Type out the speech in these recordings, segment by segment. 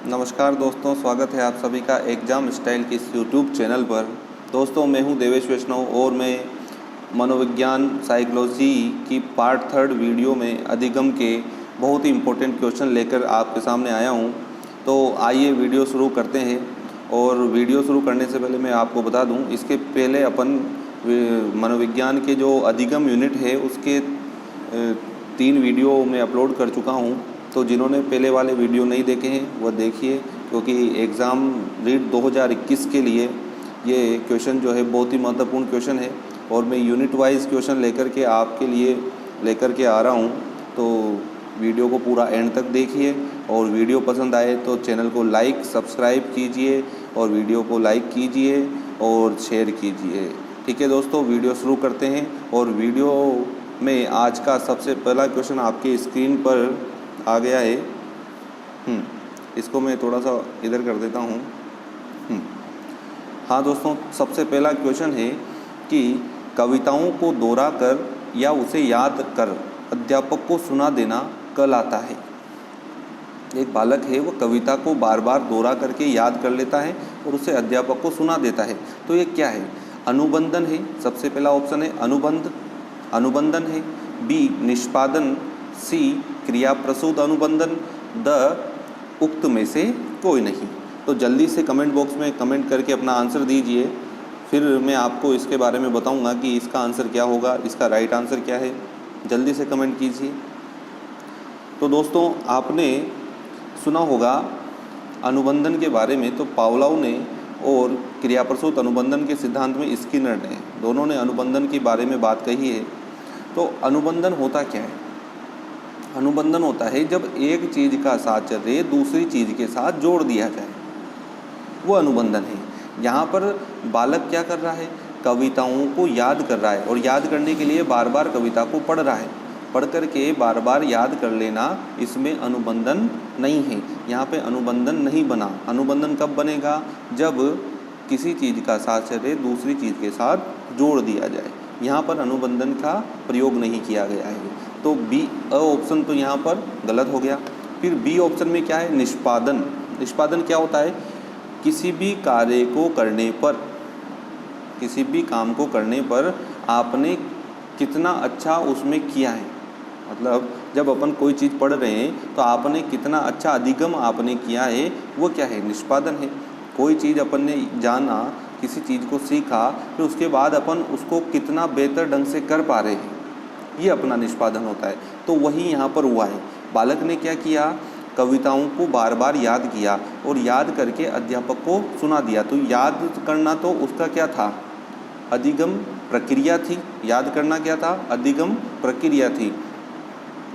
नमस्कार दोस्तों, स्वागत है आप सभी का एग्ज़ाम स्टाइल के इस यूट्यूब चैनल पर। दोस्तों, मैं हूं देवेश वैष्णव और मैं मनोविज्ञान साइकोलॉजी की पार्ट 3 वीडियो में अधिगम के बहुत ही इम्पोर्टेंट क्वेश्चन लेकर आपके सामने आया हूं। तो आइए वीडियो शुरू करते हैं। और वीडियो शुरू करने से पहले मैं आपको बता दूं, इसके पहले अपन मनोविज्ञान के जो अधिगम यूनिट है उसके 3 वीडियो मैं अपलोड कर चुका हूं। तो जिन्होंने पहले वाले वीडियो नहीं देखे हैं वह देखिए, क्योंकि एग्ज़ाम रीट 2021 के लिए ये क्वेश्चन जो है बहुत ही महत्वपूर्ण क्वेश्चन है और मैं यूनिट वाइज क्वेश्चन लेकर के आपके लिए लेकर के आ रहा हूँ। तो वीडियो को पूरा एंड तक देखिए और वीडियो पसंद आए तो चैनल को लाइक सब्सक्राइब कीजिए और वीडियो को लाइक कीजिए और शेयर कीजिए। ठीक है दोस्तों, वीडियो शुरू करते हैं। और वीडियो में आज का सबसे पहला क्वेश्चन आपके स्क्रीन पर आ गया है। इसको मैं थोड़ा सा इधर कर देता हूँ। हाँ दोस्तों, सबसे पहला क्वेश्चन है कि कविताओं को दोहरा कर या उसे याद कर अध्यापक को सुना देना कहलाता है। एक बालक है, वो कविता को बार बार दोहरा करके याद कर लेता है और उसे अध्यापक को सुना देता है। तो ये क्या है? अनुबंधन है। सबसे पहला ऑप्शन है अनुबंधन है। बी निष्पादन, सी क्रियाप्रसूत अनुबंधन, द उक्त में से कोई नहीं। तो जल्दी से कमेंट बॉक्स में कमेंट करके अपना आंसर दीजिए, फिर मैं आपको इसके बारे में बताऊंगा कि इसका आंसर क्या होगा, इसका राइट आंसर क्या है। जल्दी से कमेंट कीजिए। तो दोस्तों, आपने सुना होगा अनुबंधन के बारे में, तो पावलोव ने और क्रियाप्रसूत अनुबंधन के सिद्धांत में स्किनर ने, दोनों ने अनुबंधन के बारे में बात कही है। तो अनुबंधन होता क्या है? अनुबंधन होता है जब एक चीज़ का साहचर्य दूसरी चीज़ के साथ जोड़ दिया जाए, वो अनुबंधन है। यहाँ पर बालक क्या कर रहा है? कविताओं को याद कर रहा है और याद करने के लिए बार बार कविता को पढ़ रहा है। पढ़ कर के बार बार याद कर लेना, इसमें अनुबंधन नहीं है। यहाँ पे अनुबंधन नहीं बना। अनुबंधन कब बनेगा? जब किसी चीज़ का साहचर्य दूसरी चीज़ के साथ जोड़ दिया जाए। यहाँ पर अनुबंधन का प्रयोग नहीं किया गया है। तो बी ऑप्शन तो यहाँ पर गलत हो गया। फिर बी ऑप्शन में क्या है? निष्पादन। निष्पादन क्या होता है? किसी भी कार्य को करने पर, किसी भी काम को करने पर आपने कितना अच्छा उसमें किया है। मतलब जब अपन कोई चीज़ पढ़ रहे हैं तो आपने कितना अच्छा अधिगम आपने किया है, वो क्या है? निष्पादन है। कोई चीज़ अपन ने जाना, किसी चीज़ को सीखा, फिर उसके बाद अपन उसको कितना बेहतर ढंग से कर पा रहे हैं, ये अपना निष्पादन होता है। तो वही यहाँ पर हुआ है। बालक ने क्या किया? कविताओं को बार बार याद किया और याद करके अध्यापक को सुना दिया। तो याद करना तो उसका क्या था? अधिगम प्रक्रिया थी। याद करना क्या था? अधिगम प्रक्रिया थी।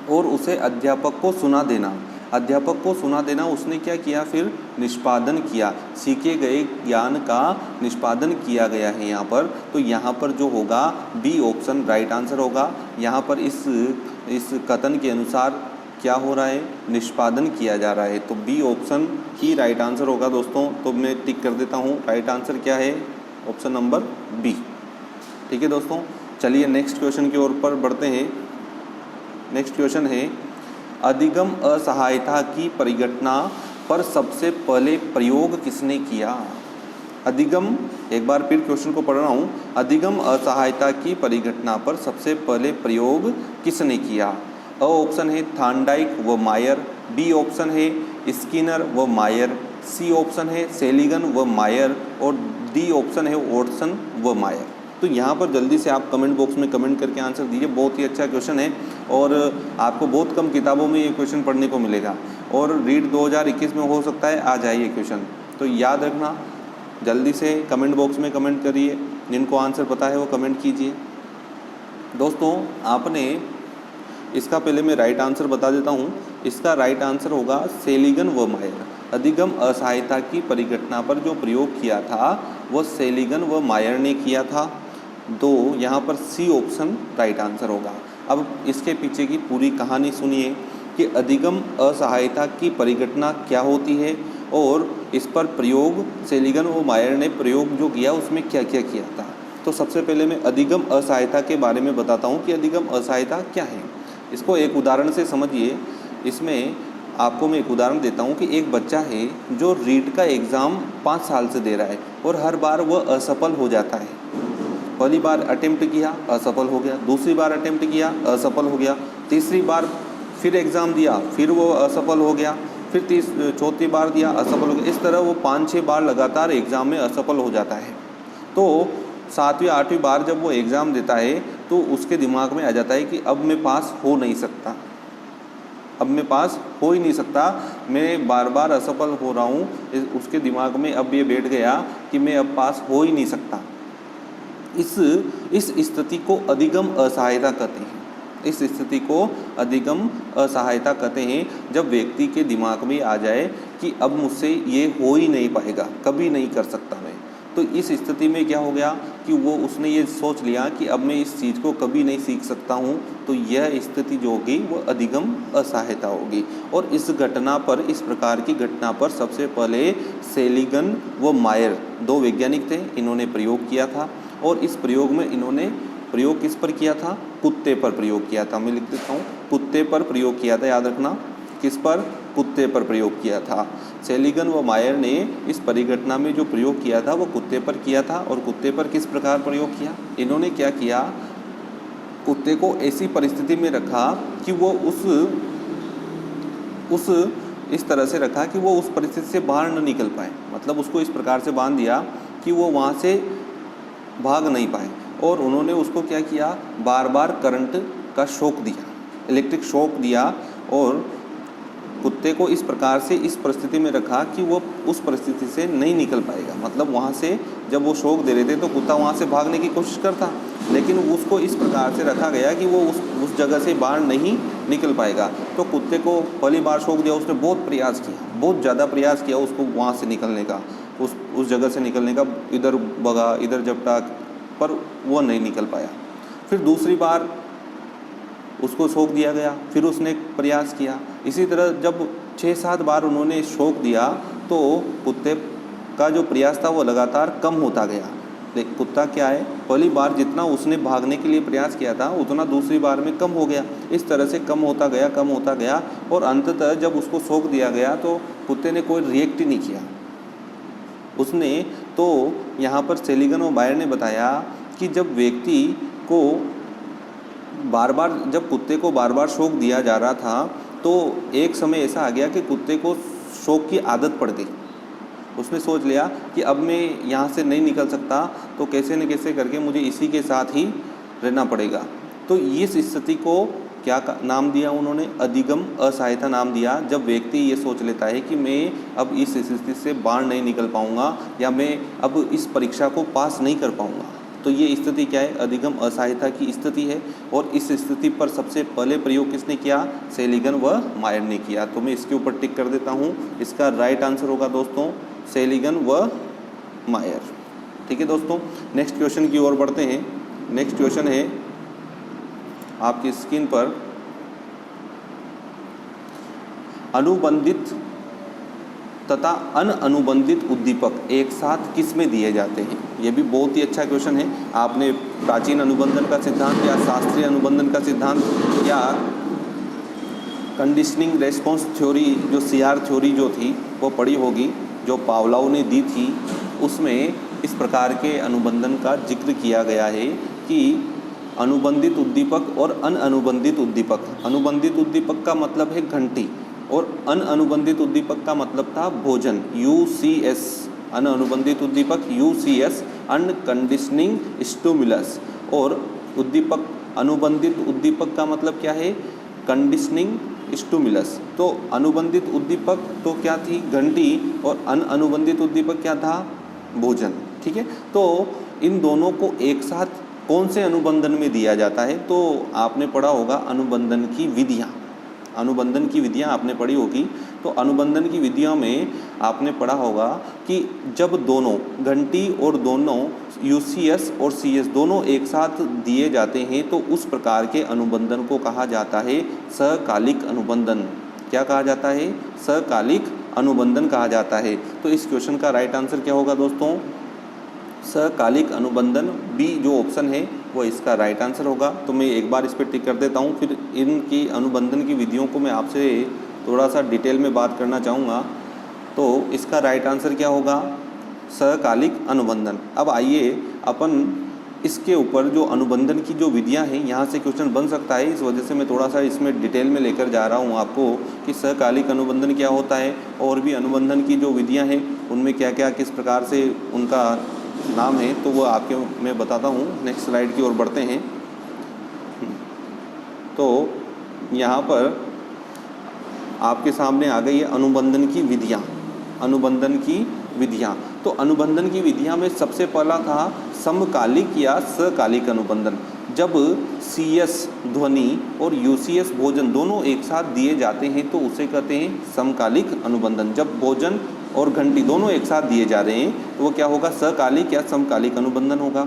और उसे अध्यापक को सुना देना, अध्यापक को सुना देना, उसने क्या किया? फिर निष्पादन किया। सीखे गए ज्ञान का निष्पादन किया गया है यहाँ पर। तो यहाँ पर जो होगा बी ऑप्शन राइट आंसर होगा। यहाँ पर इस कथन के अनुसार क्या हो रहा है? निष्पादन किया जा रहा है। तो बी ऑप्शन ही राइट आंसर होगा दोस्तों। तो मैं टिक कर देता हूँ। राइट आंसर क्या है? Option number b. ठीक है दोस्तों, चलिए नेक्स्ट क्वेश्चन की ओर पर बढ़ते हैं। नेक्स्ट क्वेश्चन है, अधिगम असहायता की परिघटना पर सबसे पहले प्रयोग किसने किया? अधिगम, एक बार फिर क्वेश्चन को पढ़ रहा हूँ। अधिगम असहायता की परिघटना पर सबसे पहले प्रयोग किसने किया? अ ऑप्शन है थॉर्नडाइक व मायर, बी ऑप्शन है स्किनर व मायर, सी ऑप्शन है सेलिगन व मायर और डी ऑप्शन है वॉटसन व मायर। तो यहाँ पर जल्दी से आप कमेंट बॉक्स में कमेंट करके आंसर दीजिए। बहुत ही अच्छा क्वेश्चन है और आपको बहुत कम किताबों में ये क्वेश्चन पढ़ने को मिलेगा और रीट 2021 में हो सकता है आ जाए ये क्वेश्चन। तो याद रखना, जल्दी से कमेंट बॉक्स में कमेंट करिए। जिनको आंसर पता है वो कमेंट कीजिए। दोस्तों, आपने इसका पहले मैं राइट आंसर बता देता हूँ। इसका राइट आंसर होगा सेलिगन व मायर। अधिगम असहायता की परिघटना पर जो प्रयोग किया था वो सेलिगन व मायर ने किया था। दो यहाँ पर सी ऑप्शन राइट आंसर होगा। अब इसके पीछे की पूरी कहानी सुनिए कि अधिगम असहायता की परिघटना क्या होती है और इस पर प्रयोग सेलिगन व मायर ने प्रयोग जो किया उसमें क्या क्या किया था। तो सबसे पहले मैं अधिगम असहायता के बारे में बताता हूँ कि अधिगम असहायता क्या है। इसको एक उदाहरण से समझिए। इसमें आपको मैं एक उदाहरण देता हूँ कि एक बच्चा है जो रीट का एग्ज़ाम 5 साल से दे रहा है और हर बार वह असफल हो जाता है। पहली बार अटेम्प्ट किया, असफल हो गया, दूसरी बार अटेम्प्ट किया, असफल हो गया, तीसरी बार फिर एग्ज़ाम दिया, फिर वो असफल हो गया, फिर चौथी बार दिया, असफल हो गया। इस तरह वो 5-6 बार लगातार एग्ज़ाम में असफल हो जाता है। तो 7वीं 8वीं बार जब वो एग्ज़ाम देता है तो उसके दिमाग में आ जाता है कि अब मैं पास हो नहीं सकता, अब मैं पास हो ही नहीं सकता, मैं बार बार असफल हो रहा हूँ। उसके दिमाग में अब ये बैठ गया कि मैं अब पास हो ही नहीं सकता। इस स्थिति को अधिगम असहायता कहते हैं। इस स्थिति को अधिगम असहायता कहते हैं, जब व्यक्ति के दिमाग में आ जाए कि अब मुझसे ये हो ही नहीं पाएगा, कभी नहीं कर सकता मैं। तो इस स्थिति में क्या हो गया कि उसने ये सोच लिया कि अब मैं इस चीज़ को कभी नहीं सीख सकता हूँ। तो यह स्थिति जो होगी वो अधिगम असहायता होगी। और इस प्रकार की घटना पर सबसे पहले सेलिगन व मायर 2 वैज्ञानिक थे, इन्होंने प्रयोग किया था। और इस प्रयोग में इन्होंने प्रयोग किस पर किया था? कुत्ते पर प्रयोग किया था। मैं लिख देता हूँ, कुत्ते पर प्रयोग किया था, याद रखना। किस पर? कुत्ते पर प्रयोग किया था। सेलिगन व मायर ने इस परिघटना में जो प्रयोग किया था वो कुत्ते पर किया था। और कुत्ते पर किस प्रकार प्रयोग किया? इन्होंने क्या किया, कुत्ते को ऐसी परिस्थिति में रखा कि वो इस तरह से रखा कि वो उस परिस्थिति से बाहर न निकल पाए। मतलब उसको इस प्रकार से बांध दिया कि वो वहाँ से भाग नहीं पाए। और उन्होंने उसको क्या किया, बार बार करंट का शॉक दिया, इलेक्ट्रिक शॉक दिया। और कुत्ते को इस प्रकार से इस परिस्थिति में रखा कि वो उस परिस्थिति से नहीं निकल पाएगा। मतलब वहाँ से जब वो शॉक दे रहे थे तो कुत्ता वहाँ से भागने की कोशिश करता, लेकिन उसको इस प्रकार से रखा गया कि वो उस जगह से बाहर नहीं निकल पाएगा। तो कुत्ते को पहली बार शॉक दिया, उसने बहुत प्रयास किया, बहुत ज़्यादा प्रयास किया उसको वहाँ से निकलने का, उस जगह से निकलने का। इधर भगा, इधर झपटा, पर वो नहीं निकल पाया। फिर दूसरी बार उसको शॉक दिया गया, फिर उसने प्रयास किया। इसी तरह जब 6-7 बार उन्होंने शॉक दिया तो कुत्ते का जो प्रयास था वो लगातार कम होता गया। कुत्ता क्या है, पहली बार जितना उसने भागने के लिए प्रयास किया था उतना दूसरी बार में कम हो गया। इस तरह से कम होता गया और अंततः जब उसको शॉक दिया गया तो कुत्ते ने कोई रिएक्ट ही नहीं किया उसने। तो यहाँ पर सेलिगन और मायर ने बताया कि जब व्यक्ति को जब कुत्ते को बार बार शॉक दिया जा रहा था तो एक समय ऐसा आ गया कि कुत्ते को शॉक की आदत पड़ गई। उसने सोच लिया कि अब मैं यहाँ से नहीं निकल सकता, तो कैसे न कैसे करके मुझे इसी के साथ ही रहना पड़ेगा। तो इस स्थिति को क्या नाम दिया उन्होंने? अधिगम असहायता नाम दिया। जब व्यक्ति ये सोच लेता है कि मैं अब इस स्थिति से बाहर नहीं निकल पाऊँगा या मैं अब इस परीक्षा को पास नहीं कर पाऊँगा, तो ये स्थिति क्या है? अधिगम असहायता की स्थिति है। और इस स्थिति पर सबसे पहले प्रयोग किसने किया? सेलिगन व मायर ने किया। तो मैं इसके ऊपर टिक कर देता हूँ। इसका राइट आंसर होगा दोस्तों सेलिगन व मायर। ठीक है दोस्तों, नेक्स्ट क्वेश्चन की ओर बढ़ते हैं। नेक्स्ट क्वेश्चन है आपकी स्क्रीन पर, अनुबंधित तथा अनअनुबंधित उद्दीपक एक साथ किस में दिए जाते हैं? यह भी बहुत ही अच्छा क्वेश्चन है। आपने प्राचीन अनुबंधन का सिद्धांत या शास्त्रीय अनुबंधन का सिद्धांत या कंडीशनिंग रेस्पॉन्स थ्योरी जो CR थ्योरी जो थी वो पढ़ी होगी, जो पावलोव ने दी थी। उसमें इस प्रकार के अनुबंधन का जिक्र किया गया है कि अनुबंधित उद्दीपक और अनअनुबंधित उद्दीपक। अनुबंधित उद्दीपक का मतलब है घंटी और अनअनुबंधित उद्दीपक का मतलब था भोजन, UCS। अनअनुबंधित उद्दीपक UCS, अनकंडीशनिंग स्टिमुलस। और उद्दीपक अनुबंधित उद्दीपक का मतलब क्या है? Conditioning stimulus. तो अनुबंधित उद्दीपक तो क्या थी? घंटी। और अनअनुबंधित उद्दीपक क्या था? भोजन। ठीक है, तो इन दोनों को एक साथ कौन से अनुबंधन में दिया जाता है? तो आपने पढ़ा होगा अनुबंधन की विधियाँ। अनुबंधन की विधियाँ आपने पढ़ी होगी। तो अनुबंधन की विधियों में आपने पढ़ा होगा कि जब दोनों घंटी और दोनों UCS और CS दोनों एक साथ दिए जाते हैं तो उस प्रकार के अनुबंधन को कहा जाता है सहकालिक अनुबंधन। क्या कहा जाता है? सहकालिक अनुबंधन कहा जाता है। तो इस क्वेश्चन का राइट आंसर क्या होगा दोस्तों? सहकालिक अनुबंधन, बी जो ऑप्शन है वो इसका राइट आंसर होगा। तो मैं एक बार इस पर टिक कर देता हूँ, फिर इनकी अनुबंधन की विधियों को मैं आपसे थोड़ा सा डिटेल में बात करना चाहूँगा, तो इसका राइट आंसर क्या होगा? सहकालिक अनुबंधन। अब आइए अपन इसके ऊपर जो अनुबंधन की जो विधियां हैं, यहाँ से क्वेश्चन बन सकता है, इस वजह से मैं थोड़ा सा इसमें डिटेल में लेकर जा रहा हूँ आपको कि सहकालिक अनुबंधन क्या होता है और भी अनुबंधन की जो विधियां हैं उनमें क्या क्या किस प्रकार से उनका नाम है, तो वो आपके मैं बताता हूँ। नेक्स्ट स्लाइड की ओर बढ़ते हैं। तो यहाँ पर आपके सामने आ गई है अनुबंधन की विधियाँ। अनुबंधन की विधियाँ, तो अनुबंधन की विधियाँ में सबसे पहला था समकालिक या सहकालिक अनुबंधन। जब CS ध्वनि और UCS भोजन दोनों एक साथ दिए जाते हैं तो उसे कहते हैं समकालिक अनुबंधन। जब भोजन और घंटी दोनों एक साथ दिए जा रहे हैं तो वो क्या होगा? सहकालिक या समकालिक अनुबंधन होगा।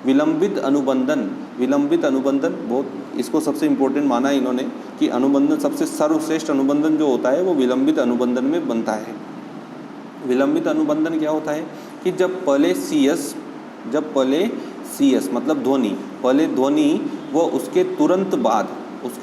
विलंबित अनुबंधन, विलंबित अनुबंधन बहुत इसको सबसे इम्पोर्टेंट माना है इन्होंने कि अनुबंधन सबसे सर्वश्रेष्ठ अनुबंधन जो होता है वो विलंबित अनुबंधन में बनता है। विलंबित अनुबंधन क्या होता है कि जब पहले CS मतलब ध्वनि, पहले ध्वनि व उसके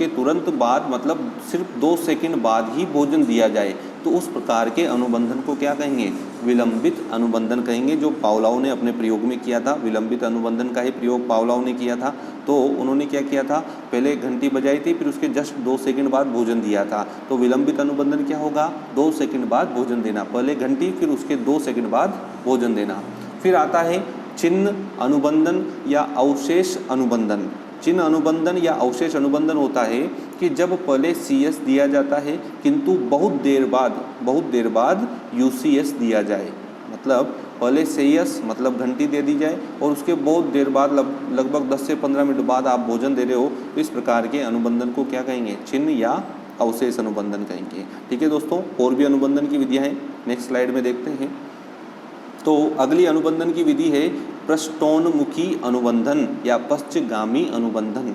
तुरंत बाद मतलब सिर्फ 2 सेकंड बाद ही भोजन दिया जाए तो उस प्रकार के अनुबंधन को क्या कहेंगे? विलंबित अनुबंधन कहेंगे। जो पावलोव ने अपने प्रयोग में किया था, विलंबित अनुबंधन का ही प्रयोग पावलोव ने किया था। तो उन्होंने क्या किया था? पहले घंटी बजाई थी, फिर उसके जस्ट 2 सेकंड बाद भोजन दिया था। तो विलंबित अनुबंधन क्या होगा? 2 सेकंड बाद भोजन देना, पहले घंटी फिर उसके 2 सेकंड बाद भोजन देना। फिर आता है चिन्ह अनुबंधन या अवशेष अनुबंधन। चिन्ह अनुबंधन या अवशेष अनुबंधन होता है कि जब पहले CS दिया जाता है किंतु बहुत देर बाद UCS दिया जाए। मतलब पहले CS मतलब घंटी दे दी जाए और उसके बहुत देर बाद लगभग 10 से 15 मिनट बाद आप भोजन दे रहे हो, तो इस प्रकार के अनुबंधन को क्या कहेंगे? चिन्ह या अवशेष अनुबंधन कहेंगे। ठीक है दोस्तों, और भी अनुबंधन की विधियाँ हैं, नेक्स्ट स्लाइड में देखते हैं। तो अगली अनुबंधन की विधि है पृष्ठोन्मुखी अनुबंधन या पश्चगामी अनुबंधन।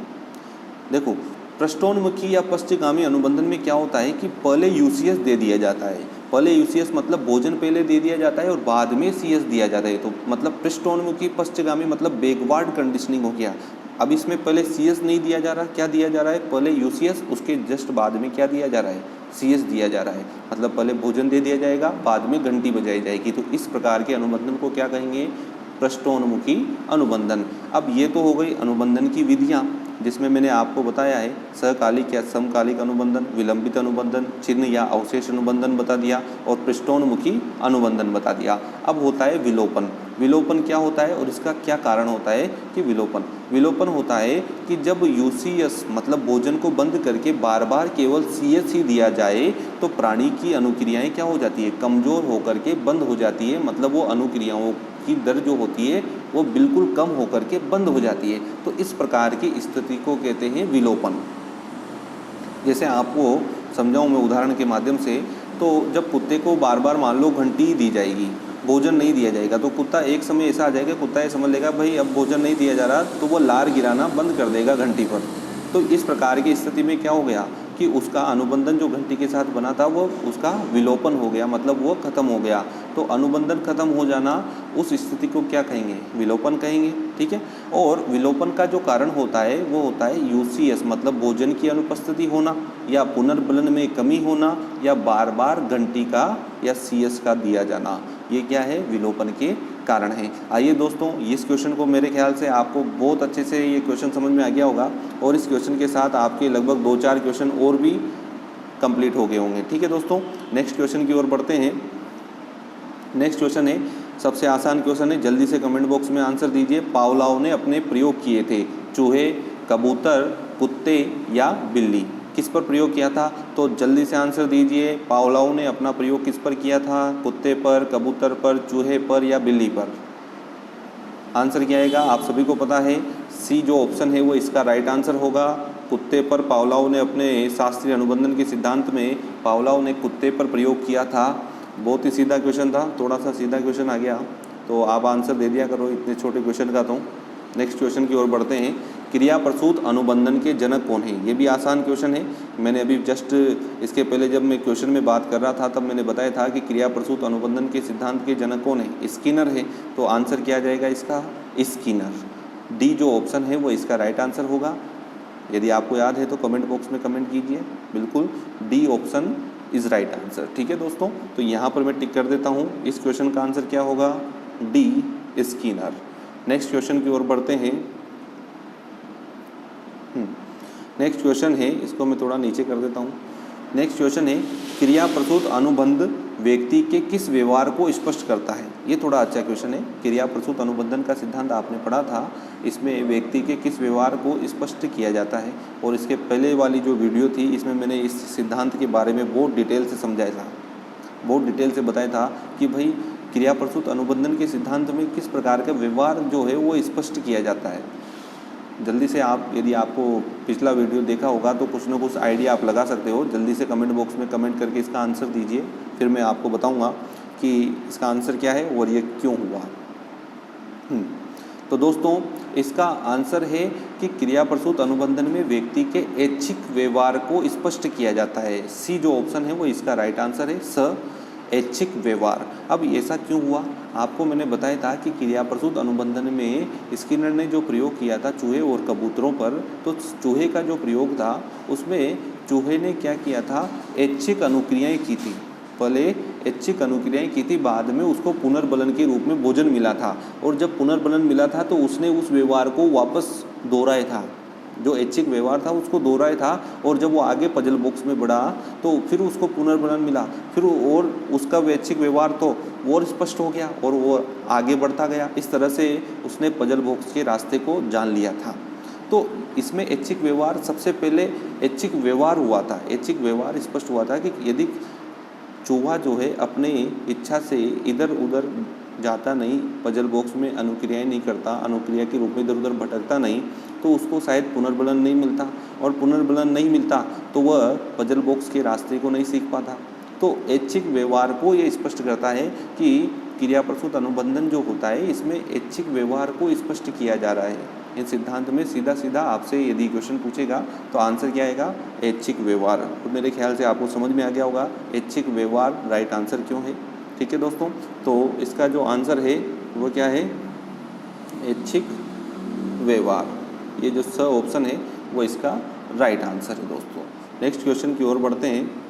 देखो, पृष्ठोन्मुखी या पश्चगामी अनुबंधन में क्या होता है कि पहले UCS दे दिया जाता है। पहले UCS मतलब भोजन पहले दे दिया जाता है और बाद में CS दिया जाता है। तो मतलब पृष्ठोन्मुखी पश्चगामी मतलब बैकवर्ड कंडीशनिंग हो गया। अब इसमें पहले CS नहीं दिया जा रहा, क्या दिया जा रहा है? पहले UCS, उसके जस्ट बाद में क्या दिया जा रहा है? CS दिया जा रहा है। मतलब पहले भोजन दे दिया जाएगा, बाद में घंटी बजाई जाएगी। तो इस प्रकार के अनुबंधन को क्या कहेंगे? पृष्ठोन्मुखी अनुबंधन। अब ये तो हो गई अनुबंधन की विधियाँ, जिसमें मैंने आपको बताया है सहकालिक या समकालिक अनुबंधन, विलंबित अनुबंधन, चिन्ह या अवशेष अनुबंधन बता दिया और पृष्ठोन्मुखी अनुबंधन बता दिया। अब होता है विलोपन। विलोपन क्या होता है और इसका क्या कारण होता है कि विलोपन होता है कि जब UCS मतलब भोजन को बंद करके बार बार केवल CS ही दिया जाए तो प्राणी की अनुक्रियाएं क्या हो जाती है? कमज़ोर होकर के बंद हो जाती है। मतलब वो अनुक्रियाओं की दर जो होती है वो बिल्कुल कम होकर के बंद हो जाती है। तो इस प्रकार की स्थिति को कहते हैं विलोपन। जैसे आपको समझाऊं मैं उदाहरण के माध्यम से, तो जब कुत्ते को बार बार मान लो घंटी दी जाएगी, भोजन नहीं दिया जाएगा, तो कुत्ता एक समय ऐसा आ जाएगा, कुत्ता ये समझ लेगा भाई अब भोजन नहीं दिया जा रहा, तो वो लार गिराना बंद कर देगा घंटी पर। तो इस प्रकार की स्थिति में क्या हो गया कि उसका अनुबंधन जो घंटी के साथ बना था वो उसका विलोपन हो गया, मतलब वो खत्म हो गया। तो अनुबंधन खत्म हो जाना, उस स्थिति को क्या कहेंगे? विलोपन कहेंगे। ठीक है। और विलोपन का जो कारण होता है वो होता है UCS मतलब भोजन की अनुपस्थिति होना या पुनर्बलन में कमी होना या बार बार घंटी का या CS का दिया जाना। ये क्या है? विलोपन के कारण है। आइए दोस्तों, इस क्वेश्चन को मेरे ख्याल से आपको बहुत अच्छे से ये क्वेश्चन समझ में आ गया होगा और इस क्वेश्चन के साथ आपके लगभग 2-4 क्वेश्चन और भी कंप्लीट हो गए होंगे। ठीक है दोस्तों, नेक्स्ट क्वेश्चन की ओर बढ़ते हैं। नेक्स्ट क्वेश्चन है, सबसे आसान क्वेश्चन है, जल्दी से कमेंट बॉक्स में आंसर दीजिए। पावलोव ने अपने प्रयोग किए थे चूहे, कबूतर, कुत्ते या बिल्ली, किस पर प्रयोग किया था? तो जल्दी से आंसर दीजिए। पावलोव ने अपना प्रयोग किस पर किया था? कुत्ते पर, कबूतर पर, चूहे पर या बिल्ली पर? आंसर क्या आएगा? आप सभी को पता है C जो ऑप्शन है वो इसका राइट आंसर होगा। कुत्ते पर पावलोव ने अपने शास्त्रीय अनुबंधन के सिद्धांत में पावलोव ने कुत्ते पर प्रयोग किया था। बहुत ही सीधा क्वेश्चन था, थोड़ा सा सीधा क्वेश्चन आ गया तो आप आंसर दे दिया करो इतने छोटे क्वेश्चन का। तो नेक्स्ट क्वेश्चन की ओर बढ़ते हैं। क्रिया प्रसूत अनुबंधन के जनक कौन है? ये भी आसान क्वेश्चन है। मैंने अभी जस्ट इसके पहले जब मैं क्वेश्चन में बात कर रहा था तब मैंने बताया था कि क्रिया प्रसूत अनुबंधन के सिद्धांत के जनक कौन है? स्किनर है। तो आंसर क्या जाएगा इसका? स्किनर। डी जो ऑप्शन है वो इसका राइट आंसर होगा। यदि आपको याद है तो कमेंट बॉक्स में कमेंट कीजिए। बिल्कुल D option is right answer. ठीक है दोस्तों, तो यहाँ पर मैं टिक कर देता हूँ। इस क्वेश्चन का आंसर क्या होगा? D, Skinner. नेक्स्ट क्वेश्चन की ओर बढ़ते हैं। नेक्स्ट क्वेश्चन है, इसको मैं थोड़ा नीचे कर देता हूँ। नेक्स्ट क्वेश्चन है, क्रिया प्रसूत अनुबंध व्यक्ति के किस व्यवहार को स्पष्ट करता है? ये थोड़ा अच्छा क्वेश्चन है। क्रिया प्रसूत अनुबंधन का सिद्धांत आपने पढ़ा था, इसमें व्यक्ति के किस व्यवहार को स्पष्ट किया जाता है। और इसके पहले वाली जो वीडियो थी, इसमें मैंने इस सिद्धांत के बारे में बहुत डिटेल से समझाया था, बहुत डिटेल से बताया था कि भाई क्रिया प्रसूत अनुबंधन के सिद्धांत में किस प्रकार का व्यवहार जो है वो स्पष्ट किया जाता है। जल्दी से आप, यदि आपको पिछला वीडियो देखा होगा तो कुछ ना कुछ आइडिया आप लगा सकते हो। जल्दी से कमेंट बॉक्स में कमेंट करके इसका आंसर दीजिए, फिर मैं आपको बताऊंगा कि इसका आंसर क्या है और ये क्यों हुआ। तो दोस्तों, इसका आंसर है कि क्रिया प्रसूत अनुबंधन में व्यक्ति के ऐच्छिक व्यवहार को स्पष्ट किया जाता है। सी जो ऑप्शन है वो इसका राइट आंसर है, स, ऐच्छिक व्यवहार। अब ऐसा क्यों हुआ? आपको मैंने बताया था कि क्रिया प्रसूत अनुबंधन में स्किनर ने जो प्रयोग किया था चूहे और कबूतरों पर, तो चूहे का जो प्रयोग था उसमें चूहे ने क्या किया था? ऐच्छिक अनुक्रियाएं की थी। पहले ऐच्छिक अनुक्रियाएं की थी, बाद में उसको पुनर्बलन के रूप में भोजन मिला था। और जब पुनर्बलन मिला था तो उसने उस व्यवहार को वापस दोहराया था, जो ऐच्छिक व्यवहार था उसको दोहराया था। और जब वो आगे पजल बॉक्स में बढ़ा तो फिर उसको पुनर्बलन मिला, फिर और उसका ऐच्छिक व्यवहार तो और स्पष्ट हो गया और वो आगे बढ़ता गया। इस तरह से उसने पजल बॉक्स के रास्ते को जान लिया था। तो इसमें ऐच्छिक व्यवहार, सबसे पहले ऐच्छिक व्यवहार हुआ था। ऐच्छिक व्यवहार स्पष्ट हुआ था कि यदि चूहा जो है अपने इच्छा से इधर उधर जाता नहीं, पजल बॉक्स में अनुक्रियाएं नहीं करता, अनुक्रिया के रूप में इधर उधर भटकता नहीं, तो उसको शायद पुनर्बलन नहीं मिलता। और पुनर्बलन नहीं मिलता तो वह पजल बॉक्स के रास्ते को नहीं सीख पाता। तो ऐच्छिक व्यवहार को ये स्पष्ट करता है कि क्रिया प्रसूत अनुबंधन जो होता है इसमें ऐच्छिक व्यवहार को स्पष्ट किया जा रहा है। इस सिद्धांत में सीधा सीधा आपसे यदि क्वेश्चन पूछेगा तो आंसर क्या आएगा? ऐच्छिक व्यवहार। तो मेरे ख्याल से आपको समझ में आ गया होगा ऐच्छिक व्यवहार राइट आंसर क्यों है। ठीक है दोस्तों, तो इसका जो आंसर है वो क्या है? ऐच्छिक व्यवहार। ये जो स ऑप्शन है वो इसका राइट आंसर है दोस्तों। नेक्स्ट क्वेश्चन की ओर बढ़ते हैं।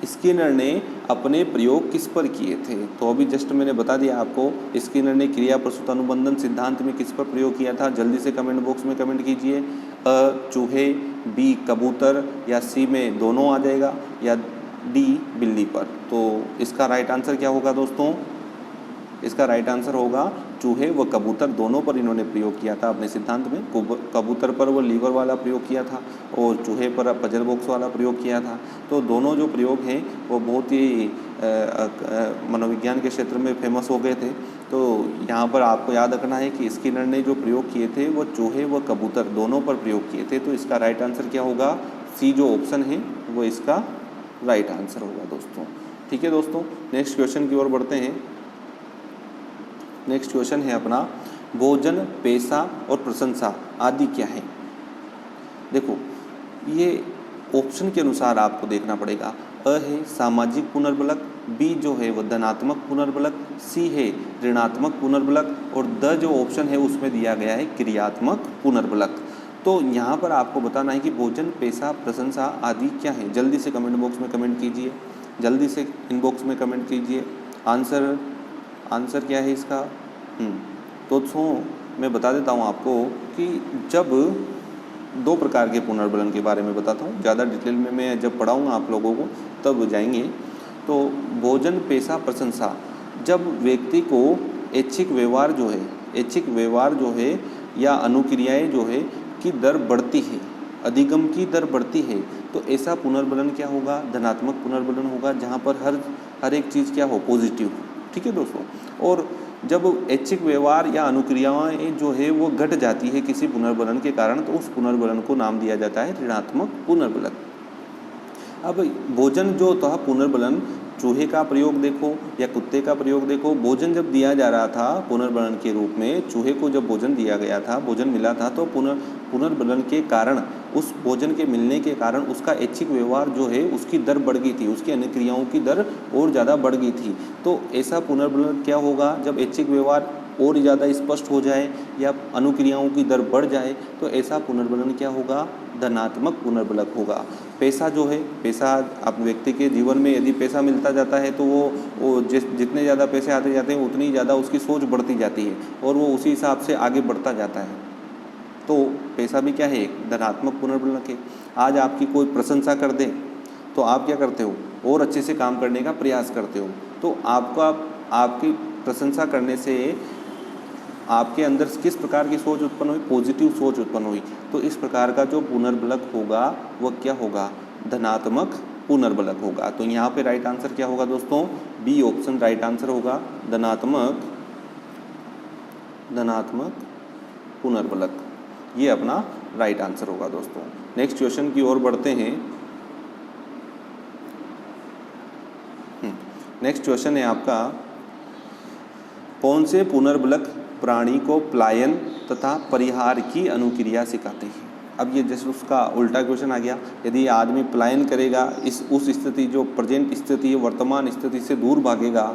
स्किनर ने अपने प्रयोग किस पर किए थे? तो अभी जस्ट मैंने बता दिया आपको, स्किनर ने क्रिया प्रसूत अनुबंधन सिद्धांत में किस पर प्रयोग किया था। जल्दी से कमेंट बॉक्स में कमेंट कीजिए। अ चूहे, बी कबूतर, या सी में दोनों आ जाएगा, या डी बिल्ली पर। तो इसका राइट आंसर क्या होगा दोस्तों? इसका राइट आंसर होगा चूहे व कबूतर दोनों पर इन्होंने प्रयोग किया था अपने सिद्धांत में। कबूतर पर वो लीवर वाला प्रयोग किया था और चूहे पर पजल बॉक्स वाला प्रयोग किया था। तो दोनों जो प्रयोग हैं वो बहुत ही मनोविज्ञान के क्षेत्र में फेमस हो गए थे। तो यहाँ पर आपको याद रखना है कि स्किनर ने जो प्रयोग किए थे वो चूहे व कबूतर दोनों पर प्रयोग किए थे। तो इसका राइट आंसर क्या होगा? सी जो ऑप्शन है वो इसका राइट आंसर होगा दोस्तों। ठीक है दोस्तों, नेक्स्ट क्वेश्चन की ओर बढ़ते हैं। नेक्स्ट क्वेश्चन है अपना, भोजन, पेशा और प्रशंसा आदि क्या है? देखो, ये ऑप्शन के अनुसार आपको देखना पड़ेगा। अ है सामाजिक पुनर्बलक, बी जो है वह धनात्मक पुनर्बलक, सी है ऋणात्मक पुनर्बलक, और द जो ऑप्शन है उसमें दिया गया है क्रियात्मक पुनर्बलक। तो यहाँ पर आपको बताना है कि भोजन, पेशा, प्रशंसा आदि क्या है। जल्दी से कमेंट बॉक्स में कमेंट कीजिए, जल्दी से इनबॉक्स में कमेंट कीजिए। आंसर क्या है इसका? तो मैं बता देता हूँ आपको कि जब दो प्रकार के पुनर्बलन के बारे में बताता हूँ, ज़्यादा डिटेल में मैं जब पढ़ाऊँगा आप लोगों को तब जाएंगे। तो भोजन, पेशा, प्रशंसा, जब व्यक्ति को ऐच्छिक व्यवहार जो है या अनुक्रियाएं जो है की दर बढ़ती है, अधिगम की दर बढ़ती है, तो ऐसा पुनर्बलन क्या होगा? धनात्मक पुनर्बलन होगा, जहाँ पर हर एक चीज़ क्या हो? पॉजिटिव। ठीक है दोस्तों। और जब ऐच्छिक व्यवहार या अनुक्रियाएं जो है वो घट जाती है किसी पुनर्बलन के कारण, तो उस पुनर्बलन को नाम दिया जाता है ऋणात्मक पुनर्बलन। अब भोजन जो था पुनर्बलन, चूहे का प्रयोग देखो या कुत्ते का प्रयोग देखो। भोजन जब दिया जा रहा था पुनर्बलन के रूप में, चूहे को जब भोजन दिया गया था, भोजन मिला था, तो पुनर्बलन के कारण, उस भोजन के मिलने के कारण उसका ऐच्छिक व्यवहार जो है उसकी दर बढ़ गई थी, उसकी अनुक्रियाओं की दर और ज़्यादा बढ़ गई थी। तो ऐसा पुनर्बलन क्या होगा? जब ऐच्छिक व्यवहार और ज़्यादा स्पष्ट हो जाए या अनुक्रियाओं की दर बढ़ जाए तो ऐसा पुनर्बलन क्या होगा, धनात्मक पुनर्बलक होगा। पैसा जो है, पैसा आप व्यक्ति के जीवन में यदि पैसा मिलता जाता है तो वो जितने ज़्यादा पैसे आते जाते हैं उतनी ज़्यादा उसकी सोच बढ़ती जाती है और वो उसी हिसाब से आगे बढ़ता जाता है। तो पैसा भी क्या है, एक धनात्मक पुनर्बलक है। आज आपकी कोई प्रशंसा कर दे तो आप क्या करते हो, और अच्छे से काम करने का प्रयास करते हो। तो आपकी प्रशंसा करने से आपके अंदर किस प्रकार की सोच उत्पन्न हुई, पॉजिटिव सोच उत्पन्न हुई। तो इस प्रकार का जो पुनर्बलक होगा वह क्या होगा, धनात्मक पुनर्बलक होगा। तो यहाँ पे राइट आंसर क्या होगा दोस्तों, बी ऑप्शन राइट आंसर होगा, धनात्मक पुनर्बलक, ये अपना राइट आंसर होगा दोस्तों। नेक्स्ट क्वेश्चन की ओर बढ़ते हैं। नेक्स्ट क्वेश्चन है आपका, कौन से पुनर्बलक प्राणी को पलायन तथा परिहार की अनुक्रिया सिखाते हैं। अब ये जैसे उसका उल्टा क्वेश्चन आ गया, यदि आदमी पलायन करेगा उस स्थिति, जो प्रेजेंट स्थिति है, वर्तमान स्थिति से दूर भागेगा,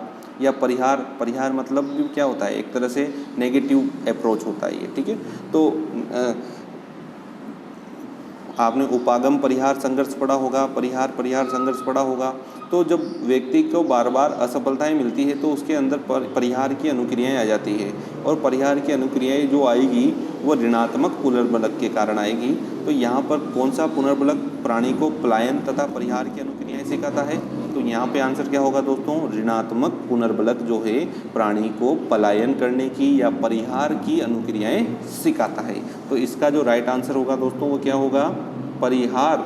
या परिहार मतलब भी क्या होता है, एक तरह से नेगेटिव अप्रोच होता है ये, ठीक है। तो आपने उपागम परिहार संघर्ष पढ़ा होगा, परिहार संघर्ष पढ़ा होगा। तो जब व्यक्ति को बार बार असफलताएं मिलती है तो उसके अंदर परिहार की अनुक्रियाएं आ जाती है, और परिहार की अनुक्रियाएं जो आएगी वो ऋणात्मक पुनर्बलक के कारण आएगी। तो यहाँ पर कौन सा पुनर्बलक प्राणी को पलायन तथा परिहार की अनुक्रियाएं सिखाता है, तो यहाँ पे आंसर क्या होगा दोस्तों, ऋणात्मक पुनर्बलक जो है प्राणी को पलायन करने की या परिहार की अनुक्रियाएं सिखाता है। तो इसका जो राइट आंसर होगा दोस्तों वो क्या होगा, परिहार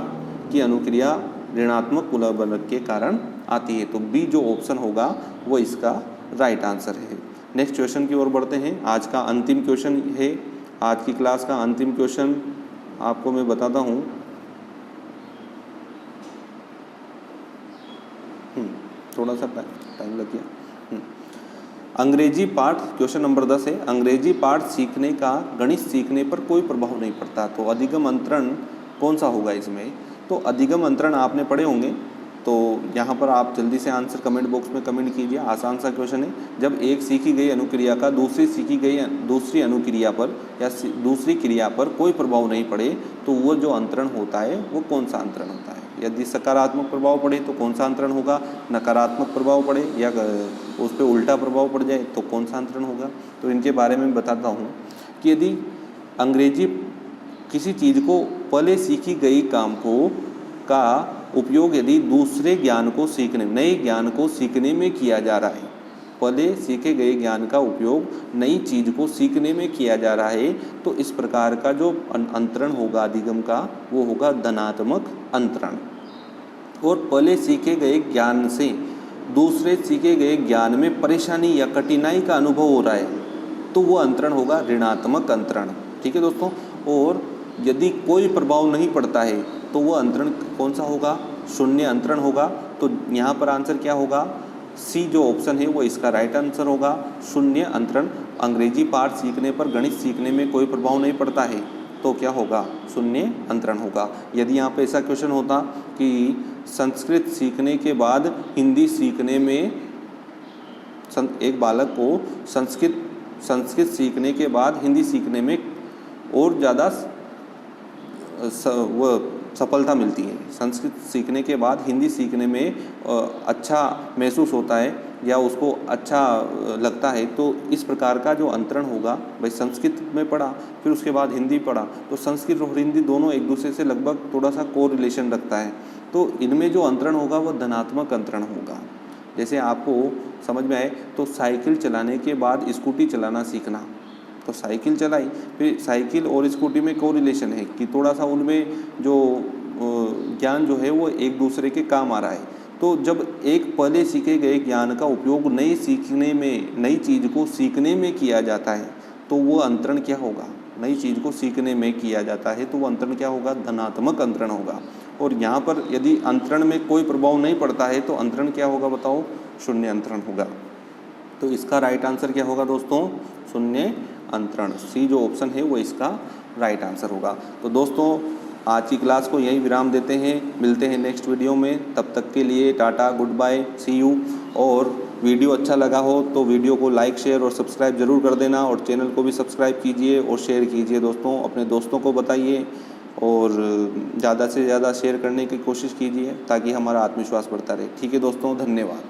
की अनुक्रिया ऋणात्मक पुनर्बलक के कारण आती है। तो बी जो ऑप्शन होगा वो इसका राइट आंसर है। नेक्स्ट क्वेश्चन की ओर बढ़ते हैं। आज का अंतिम क्वेश्चन है, आज की क्लास का अंतिम क्वेश्चन आपको मैं बताता हूँ। थोड़ा सा टाइम लग गया। अंग्रेजी पाठ, क्वेश्चन नंबर 10 है, अंग्रेजी पाठ सीखने का गणित सीखने पर कोई प्रभाव नहीं पड़ता। तो अधिगम अंतरण कौन सा होगा इसमें, तो अधिगम अंतरण आपने पढ़े होंगे। तो यहाँ पर आप जल्दी से आंसर कमेंट बॉक्स में कमेंट कीजिए। आसान सा क्वेश्चन है, जब एक सीखी गई अनुक्रिया का दूसरी अनुक्रिया पर या दूसरी क्रिया पर कोई प्रभाव नहीं पड़े तो वो जो अंतरण होता है वो कौन सा अंतरण होता है। यदि सकारात्मक प्रभाव पड़े तो कौन सा अंतरण होगा, नकारात्मक प्रभाव पड़े या उस पर उल्टा प्रभाव पड़ जाए तो कौन सा अंतरण होगा। तो इनके बारे में बताता हूँ कि यदि अंग्रेजी किसी चीज़ को पहले सीखी गई काम का उपयोग यदि दूसरे ज्ञान को सीखने, नए ज्ञान को सीखने में किया जा रहा है, पहले सीखे गए ज्ञान का उपयोग नई चीज़ को सीखने में किया जा रहा है, तो इस प्रकार का जो अंतरण होगा अधिगम का वो होगा धनात्मक अंतरण। और पहले सीखे गए ज्ञान से दूसरे सीखे गए ज्ञान में परेशानी या कठिनाई का अनुभव हो रहा है तो वो अंतरण होगा ऋणात्मक अंतरण, ठीक है दोस्तों। और यदि कोई प्रभाव नहीं पड़ता है तो वो अंतरण कौन सा होगा, शून्य अंतरण होगा। तो यहाँ पर आंसर क्या होगा, सी जो ऑप्शन है वो इसका राइट आंसर होगा, शून्य अंतरण। अंग्रेजी पाठ सीखने पर गणित सीखने में कोई प्रभाव नहीं पड़ता है तो क्या होगा, शून्य अंतरण होगा। यदि यहाँ पे ऐसा क्वेश्चन होता कि संस्कृत सीखने के बाद हिंदी सीखने में, एक बालक को संस्कृत सीखने के बाद हिंदी सीखने में और ज़्यादा वो सफलता मिलती है, संस्कृत सीखने के बाद हिंदी सीखने में अच्छा महसूस होता है या उसको अच्छा लगता है, तो इस प्रकार का जो अंतरण होगा, भाई संस्कृत में पढ़ा फिर उसके बाद हिंदी पढ़ा तो संस्कृत और हिंदी दोनों एक दूसरे से लगभग थोड़ा सा कोरिलेशन रखता है, तो इनमें जो अंतरण होगा वो धनात्मक अंतरण होगा। जैसे आपको समझ में आए तो साइकिल चलाने के बाद स्कूटी चलाना सीखना, तो साइकिल चलाई फिर साइकिल और स्कूटी में कोरिलेशन है कि थोड़ा सा उनमें जो ज्ञान जो है वो एक दूसरे के काम आ रहा है। तो जब एक पहले सीखे गए ज्ञान का उपयोग नई चीज़ को सीखने में किया जाता है तो वो अंतरण क्या होगा, नई चीज़ को सीखने में किया जाता है तो वो अंतरण क्या होगा, धनात्मक अंतरण होगा। और यहाँ पर यदि अंतरण में कोई प्रभाव नहीं पड़ता है तो अंतरण क्या होगा बताओ, शून्य अंतरण होगा। तो इसका राइट आंसर क्या होगा दोस्तों, शून्य अंतरण। सी जो ऑप्शन है वो इसका राइट आंसर होगा। तो दोस्तों आज की क्लास को यहीं विराम देते हैं, मिलते हैं नेक्स्ट वीडियो में। तब तक के लिए tata, good bye, see you. और वीडियो अच्छा लगा हो तो वीडियो को लाइक शेयर और सब्सक्राइब ज़रूर कर देना, और चैनल को भी सब्सक्राइब कीजिए और शेयर कीजिए दोस्तों, अपने दोस्तों को बताइए और ज़्यादा से ज़्यादा शेयर करने की कोशिश कीजिए ताकि हमारा आत्मविश्वास बढ़ता रहे। ठीक है दोस्तों, धन्यवाद।